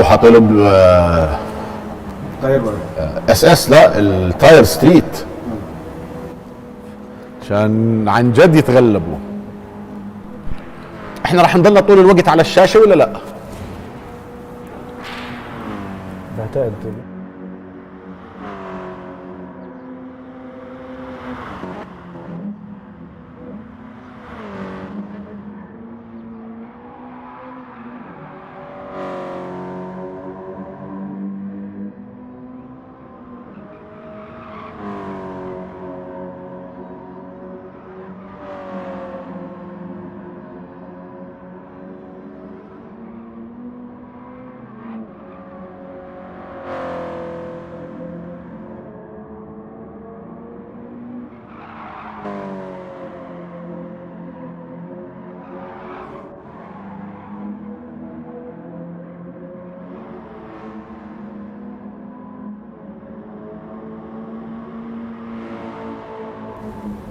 وحطوا له طيب اس اس، لا التاير ستريت، عشان عن جد يتغلبوا. احنا راح نضلنا طول الوقت على الشاشه ولا لا؟ بعتقد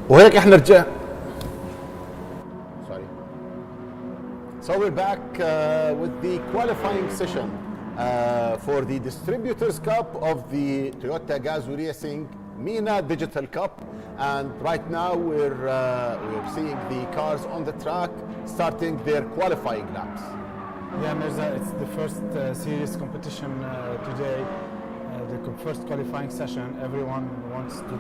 وهيك احنا رجعنا. Sorry. So we're back with the qualifying session for the Distributors Cup of the Toyota Gazoo Racing MENA Digital Cup, and right now we're seeing the cars on the track starting their qualifying laps. Yeah, Mirza, it's the first serious competition today, the first qualifying session. Everyone wants to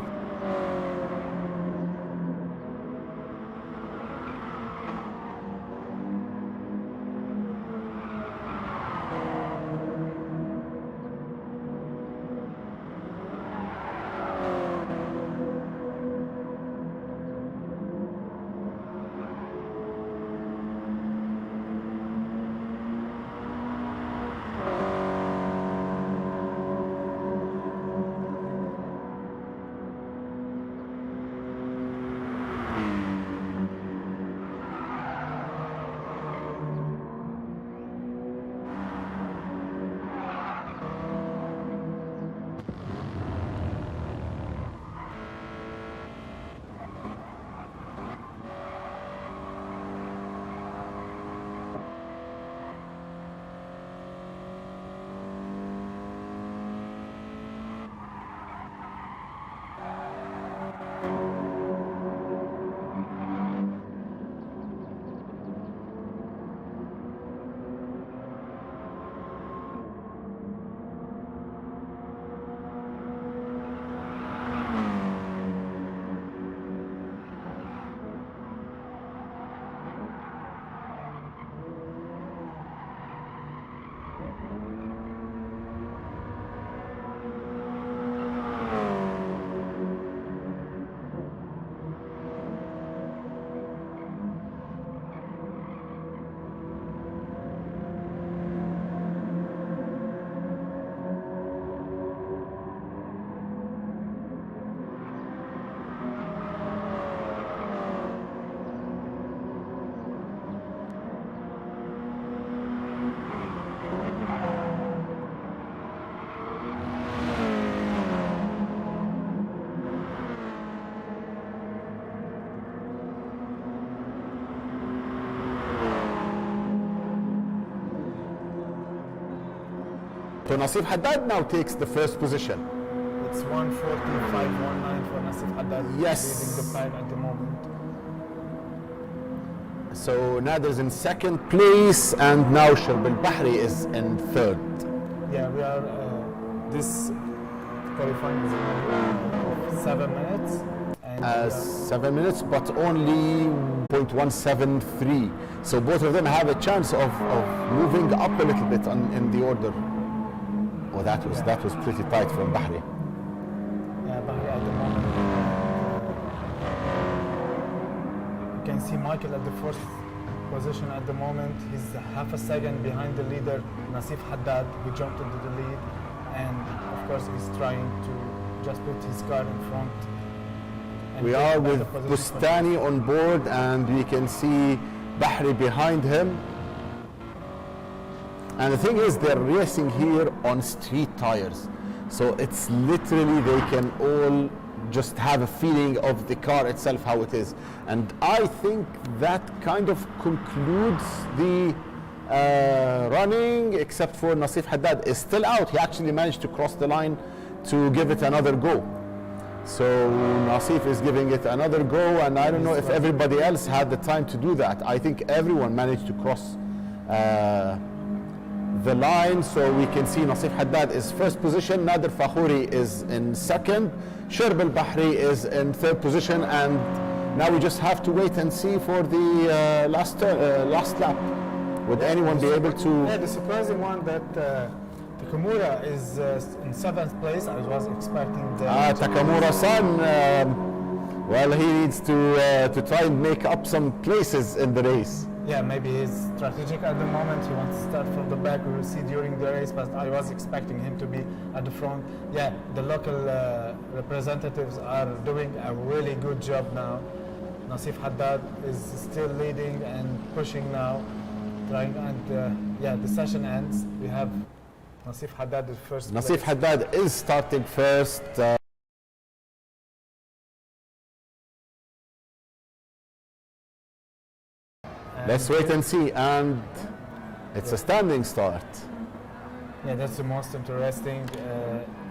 So Nasif Haddad now takes the first position. It's 1:45.19 for Nasif Haddad. Yes. Leading the fight at the moment. So Nader's in second place, and now Sharb al-Bahri is in third. Yeah, we are. This qualifying is only 7 minutes. And 7 minutes, but only 0.173. So both of them have a chance of moving up a little bit in the order. Oh, that was pretty tight from Bahri. Yeah, Bahri at the moment. You can see Michael at the fourth position at the moment. He's half a second behind the leader, Nasif Haddad, who jumped into the lead. and of course he's trying to just put his car in front. And We take are better with position for Bustani on board, and we can see Bahri behind him. And the thing is, they're racing here on street tires. So it's literally, they can all just have a feeling of the car itself, how it is. And I think that kind of concludes the running, except for Nasif Haddad is still out. He actually managed to cross the line to give it another go. So Nasif is giving it another go, and I don't know if everybody else had the time to do that. I think everyone managed to cross the line, so we can see Nasif Haddad is first position, Nader Fakhouri is in second, Sherb al-Bahri is in third position, and now we just have to wait and see for the last lap. Would anyone be able to? Yeah, the surprising one that Takamura is in 7th place. I was expecting them to- Takamura-san, well, he needs to try and make up some places in the race. Yeah, maybe he's strategic at the moment. He wants to start from the back. We will see during the race, but I was expecting him to be at the front. Yeah, the local representatives are doing a really good job now. Nasif Haddad is still leading and pushing now, trying, and yeah, the session ends. We have Nasif Haddad in first Nasif place. Haddad is starting first. Let's wait and see, and it's a standing start. Yeah, that's the most interesting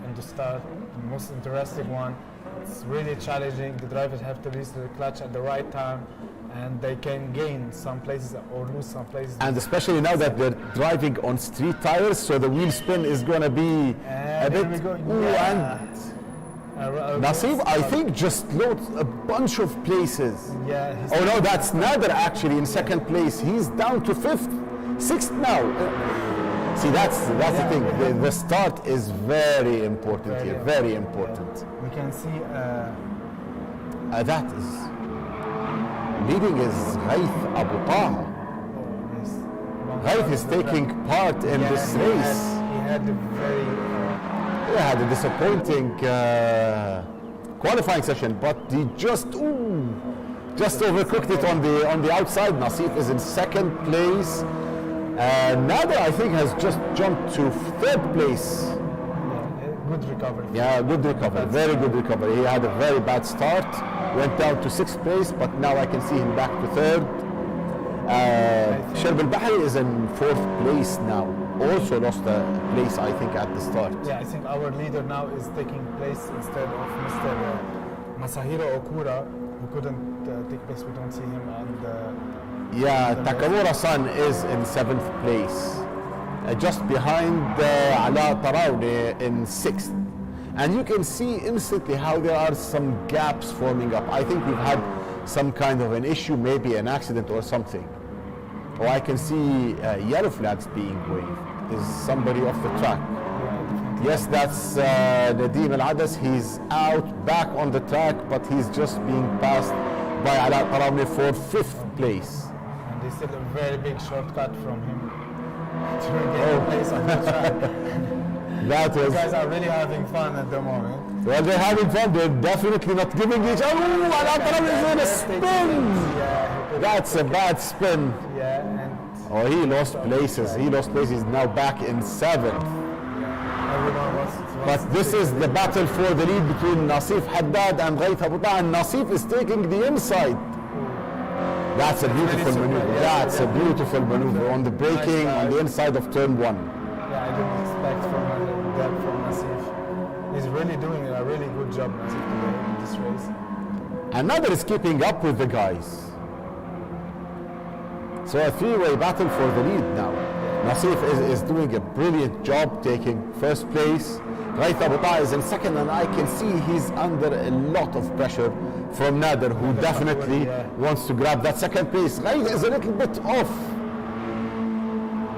in the start, the most interesting one. It's really challenging. The drivers have to release the clutch at the right time, and they can gain some places or lose some places. And especially now that they're driving on street tires, so the wheel spin is going to be a And bit. here we go. Ooh, Yeah. and Nasif, I think, just lost a bunch of places. Yeah. he's- Oh no, that's Nader actually in second place. He's down to sixth now. See, that's the thing. The start is very important here, very important. We can see. That is leading is Ghaith Abu Taha. Yes. Ghaith is taking part in this race. He had a very. He had a disappointing qualifying session, but he just overcooked it on the outside. Nasif is in second place. Nader, I think, has just jumped to third place. Good recovery. Yeah, good recovery, very good recovery. He had a very bad start, went down to sixth place, but now I can see him back to third. Sherb al-Bahri is in fourth place now. Also lost a place, I think, at the start. Yeah, I think our leader now is taking place instead of Mr. Masahiro Okura, who couldn't take place. We don't see him on the. Yeah, Takamura-san is in seventh place, just behind Ala Tarawni in sixth. And you can see instantly how there are some gaps forming up. I think we've had some kind of an issue, maybe an accident or something. Oh, I can see yellow flags being waved. Is somebody off the track? Yes, that's Nadim Al-Adas. He's out back on the track, but he's just being passed by Ala Tarawni for fifth place. And there's still a very big shortcut from him to get a place on the track. That You was, guys are really having fun at the moment. well, they're having fun. They're definitely not giving each other. Ooh, Ala Tarawni is in a spin. That's a bad spin. Yeah, and Oh, he lost places. He lost places. Now back in seventh. everyone wants But this is the battle for the lead between Nasif Haddad and Ghaith Abu Taha, and Nasif is taking the inside. That's a beautiful maneuver. That's a beautiful maneuver on the braking on the inside of turn one. Yeah, I didn't expect that from Nasif. He's really doing a really good job, Nasif, today in this race. Another is keeping up with the guys. So a three-way battle for the lead now. Nasif is doing a brilliant job taking first place. Ghaith Abu Taha is in second, and I can see he's under a lot of pressure from Nader, who definitely wants to grab that second place. Ghaith is a little bit off.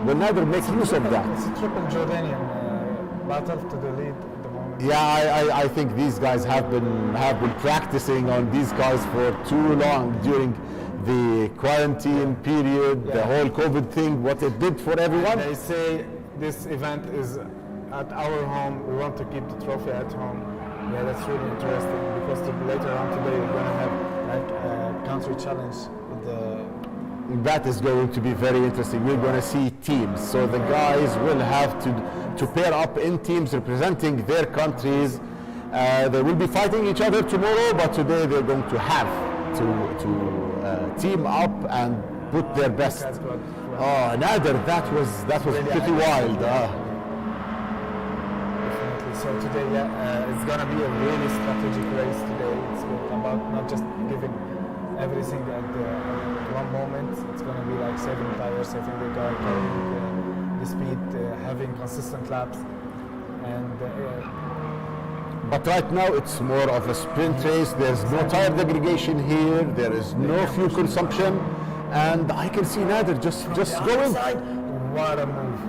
Will Nader make use of that? It's a triple Jordanian battle to the lead at the moment. Yeah, I think these guys have been practicing on these cars for too long during the quarantine period, the whole COVID thing, what it did for everyone. They say this event is at our home. We want to keep the trophy at home. Yeah, that's really interesting because later on today we're going to have like a country challenge with the. That is going to be very interesting. We're going to see teams. So the guys will have to pair up in teams representing their countries. They will be fighting each other tomorrow, but today they're going to have to team up and put their best. Oh, Nader, that was really pretty wild. Definitely. So today, it's gonna be a really strategic race today. It's about not just giving everything at one moment. It's gonna be like saving tires, saving the car, carrying the speed, having consistent laps, and. But right now it's more of a sprint race. There's no tire degradation here. There is no fuel consumption, and I can see Nader just going. What a move!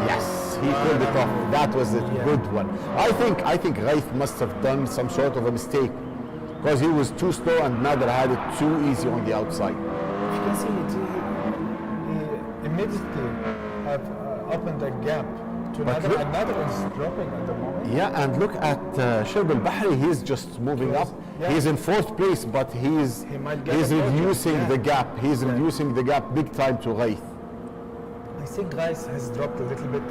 Yes, he pulled it off. That was a good one. I think Ghaith must have done some sort of a mistake because he was too slow and Nader had it too easy on the outside. You can see he immediately have opened a gap. Another is dropping at the moment. Yeah, and look at Sherb al-Bahri. He's just moving up. Yeah. He's in 4th place, but he's reducing the gap. He's reducing the gap big time to Ghaith. I think Ghaith has dropped a little bit.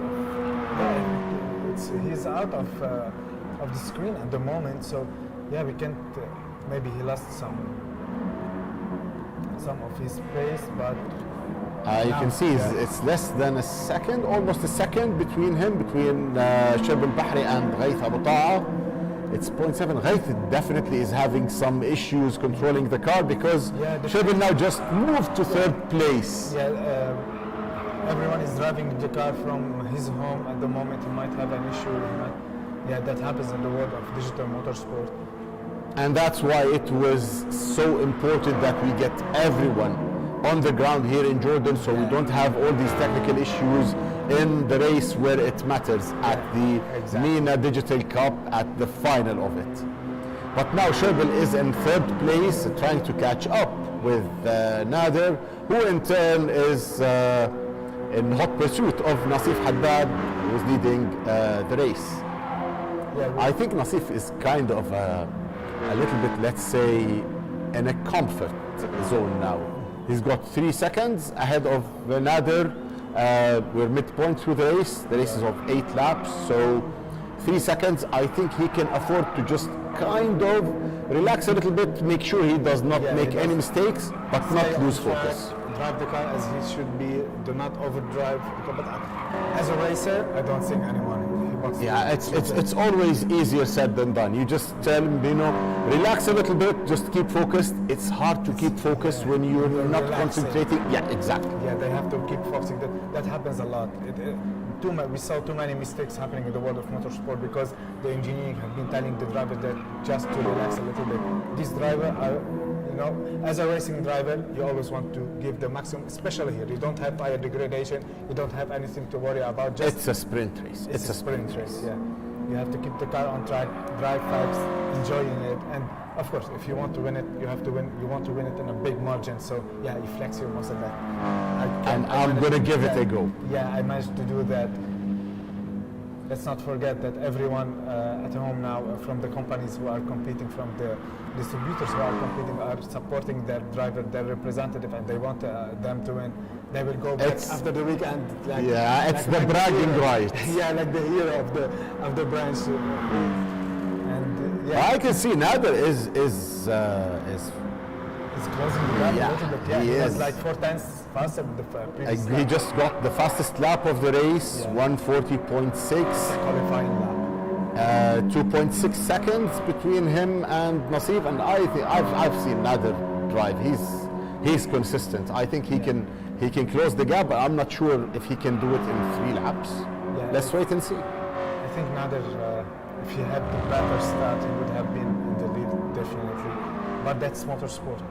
He's out of the screen at the moment. So yeah, we can't. Maybe he lost some of his pace, but. You can see it's less than a second, almost a second between Sherb al-Bahri and Ghaith Abu Ta'a. It's 0.7. Ghaith definitely is having some issues controlling the car because Sherb now just moved to 3rd place. Yeah, everyone is driving the car from his home at the moment. He might have an issue. That happens in the world of digital motorsport. And that's why it was so important that we get everyone on the ground here in Jordan, so we don't have all these technical issues in the race where it matters at the MENA Digital Cup at the final of it. But now Sherbil is in 3rd place, trying to catch up with Nader, who in turn is in hot pursuit of Nasif Haddad, who is leading the race. I think Nasif is kind of a little bit, let's say, in a comfort zone now. He's got 3 seconds ahead of Nader. We're midpoint through the race. The race is of 8 laps, so 3 seconds. I think he can afford to just kind of relax a little bit, make sure he does not make any mistakes, but not lose focus. Drive the car as he should be. Do not overdrive. But as a racer, I don't think anyone wants to. It's always easier said than done. You just tell him, relax a little bit, just keep focused. It's hard to keep focused when you're not concentrating. Yeah, exactly. Yeah, they have to keep focusing. That happens a lot. We saw too many mistakes happening in the world of motorsport because the engineering have been telling the driver that just to relax a little bit. This driver are, as a racing driver, you always want to give the maximum, especially here. You don't have tire degradation, you don't have anything to worry about. It's a sprint race. It's a sprint race, yeah. You have to keep the car on track, drive fast, enjoying it, and of course, if you want to win it, you have to win. You want to win it in a big margin, so yeah, you flex your muscle that. I'm going to give it a go. Yeah, I managed to do that. Let's not forget that everyone at home now, from the companies who are competing, from the distributors who are competing, are supporting their driver, their representative, and they want them to win. They will go back after the weekend. It's the bragging rights. Yeah, like the hero of the branch. And I can see Nader is closing the gap a little bit. Yeah, he was like 4 times faster than the previous He just got the fastest lap of the race, 140.6. Qualifying lap. 2.6 seconds between him and Nasif, and I've seen Nader drive. He's consistent. I think he can close the gap, but I'm not sure if he can do it in 3 laps. Yeah, let's wait and see. I think Nader, if he had the better start, he would have been in the lead definitely. But that's motorsport.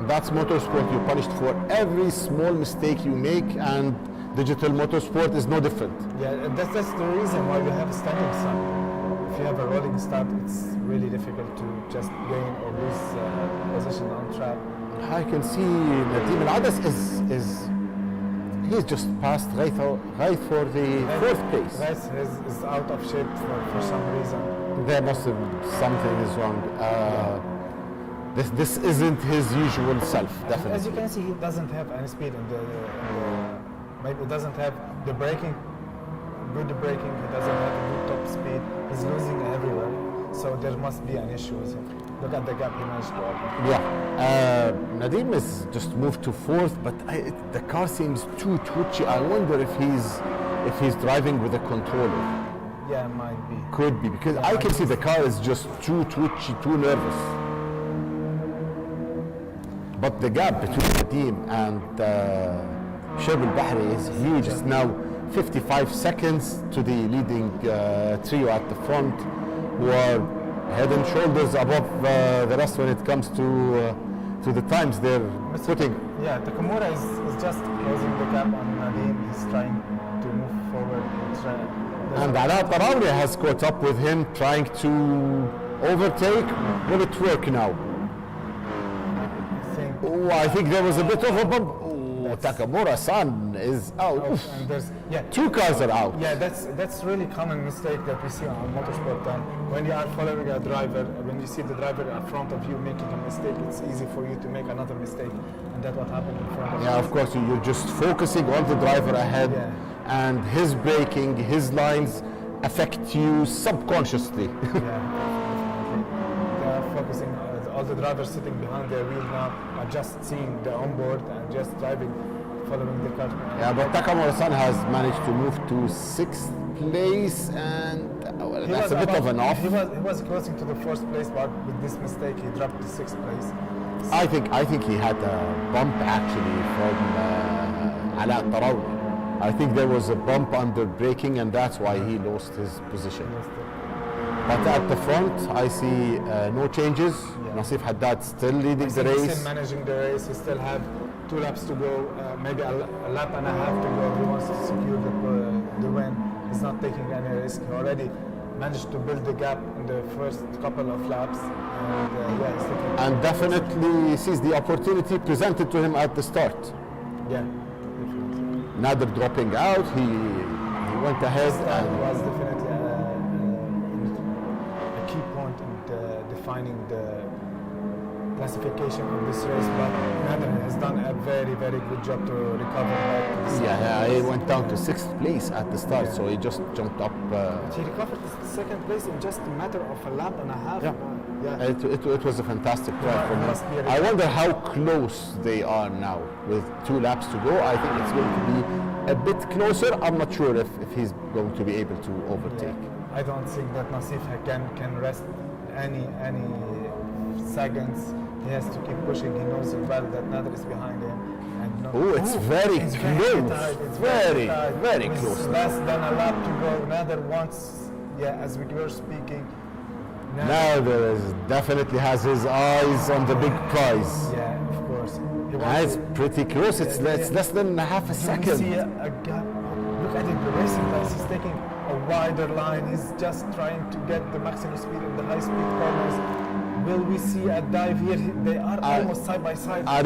That's motorsport. You're punished for every small mistake you make, and digital motorsport is no different. Yeah, that's the reason why we have a standing start. If you have a rolling start, it's really difficult to just gain or lose position on track. I can see Nadim Al-Adas is he's just passed right for the fourth place. Rice is out of shape for some reason. There must have something is wrong. This isn't his usual self, definitely. As you can see, he doesn't have any speed in the maybe he doesn't have the braking, good braking. He doesn't have a good top speed. He's losing everywhere. So there must be an issue with him. Look at the gap he managed to open. Yeah, Nadim is just moved to fourth, but the car seems too twitchy. I wonder if he's driving with a controller. Yeah, might be. Could be, because I can see the car is just too twitchy, too nervous. But the gap between Nadim and Shoaib Al-Bahri is huge. It's now 55 seconds to the leading trio at the front, who are head and shoulders above the rest when it comes to the times they're putting. Yeah, Takamura is just closing the gap on Nadim. He's trying to move forward. And Ala Tarawi has caught up with him, trying to overtake. Will it work now? I think there was a bit of a bump. Takamura-san is out. And there's, two cars are out. Yeah, that's really common mistake that we see on motorsport. And when you are following a driver, when you see the driver in front of you making a mistake, it's easy for you to make another mistake, and that's what happened in front of you. Yeah, of course, you're just focusing on the driver ahead, and his braking, his lines affect you subconsciously. They are focusing. All the drivers sitting behind their wheel now are just seeing the onboard and just driving, following the car. Yeah, but Takamura-san has managed to move to sixth place, and that's a bit of an off. He was closing to the fourth place, but with this mistake, he dropped to sixth place. I think he had a bump actually from Ala Tarawi. I think there was a bump under braking, and that's why he lost his position. But at the front, I see no changes. Nasif Haddad still leading the race. He's still managing the race. He still have 2 laps to go, maybe a lap and a half to go. He wants to secure the win. He's not taking any risk. He already managed to build the gap in the first couple of laps. And definitely sees the opportunity presented to him at the start. Yeah. Nader dropping out, he went ahead and was definitely a key point in defining the classification of this race, but Nader has done a very, very good job to recover back. He went down to sixth place at the start, so he just jumped up. He recovered the second place in just a matter of a lap and a half. It was a fantastic drive from him. I wonder how close they are now with 2 laps to go. I think it's going to be a bit closer. I'm not sure if he's going to be able to overtake. I don't think that Nasif can rest any seconds. He has to keep pushing. He knows well that Nader is behind him. It's very close. It's very, very With close. Less than a lap to go. Nader wants, as we were speaking. Nader definitely has his eyes on the big prize. Yeah, of course. It's pretty close. It's less than half a second. See a gap. Look at it. The racing lights. He's taking a wider line. He's just trying to get the maximum speed in the high-speed corners. Will we see a dive here? They are almost side by side. I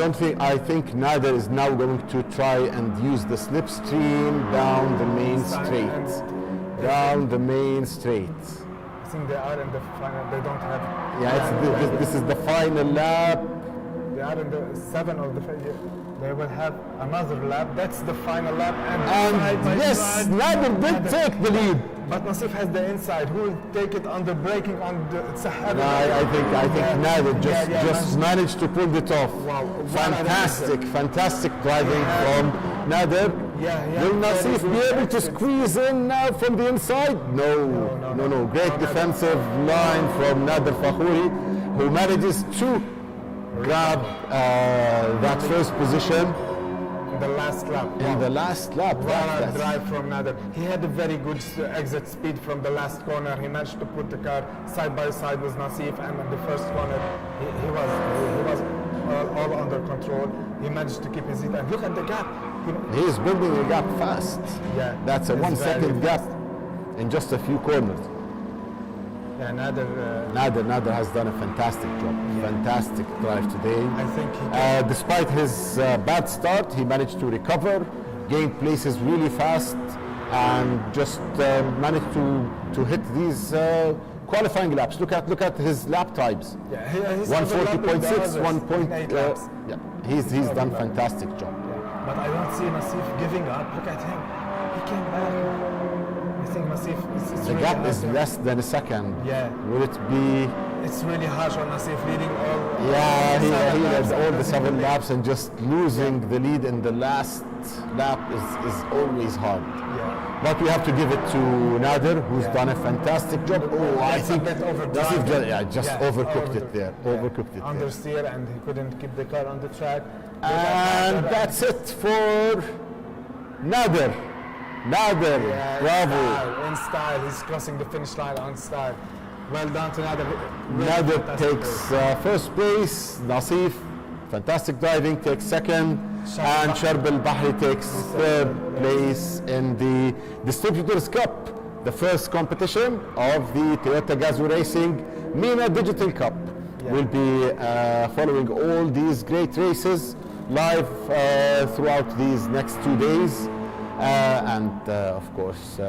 think Nader is now going to try and use the slipstream down the main straight. Down the main straight. I think they are in the final. They don't have. This is the final lap. They are in the 7 of the final. They will have another lap. That's the final lap. And yes, Nader did take the lead. But Nasif has the inside. Who will take it under braking on the Sahara? I think Nader just managed to pull it off. Wow. Fantastic driving from Nader. Will Nasif be able to squeeze in now from the inside? No. Great defensive line from Nader Fakhouri, who manages to grab that first position. The last lap. In the last lap. That's drive from Nader. He had a very good exit speed from the last corner. He managed to put the car side by side with Nasif, and in the first corner, he was all under control. He managed to keep his seat. And look at the gap. He is building a gap fast. That's a 1 second gap in just a few corners. Nader has done a fantastic job. Fantastic drive today. I think despite his bad start, he managed to recover gained places really fast and just managed to hit these qualifying laps. Look at his lap times. Yeah, he's 140.6, 1 point. 8 laps. Yeah, he's done fantastic job. But I don't see Nassif giving up. Look at him. He came back. I think Nassif, it's The really gap hard is to- less than a second. Yeah. Will it be? It's really harsh on Nassif leading all. Yeah, he seven led laps all and the losing 7 lead. laps and just losing the lead in the last lap is always hard. Yeah. But we have to give it to Nader, who's Yeah. done a fantastic job. Oh, I That's a think bit overdrive. Nassif just Yeah, overcooked it there. yeah. Overcooked it there. Understeer, and he couldn't keep the car on the track. And that's it for Nader. Nader, Yeah, bravo. In style, he's crossing the finish line on style. Well done to Nader. Really Nader fantastic takes race. first place. Nassif, fantastic driving, takes second. Sharb And al-Bahri. Sharb al-Bahri takes third place in the Distributors Cup, the first competition of the Toyota Gazoo Racing MENA Digital Cup. Yeah. We'll be following all these great races live throughout these next 2 days. And of course,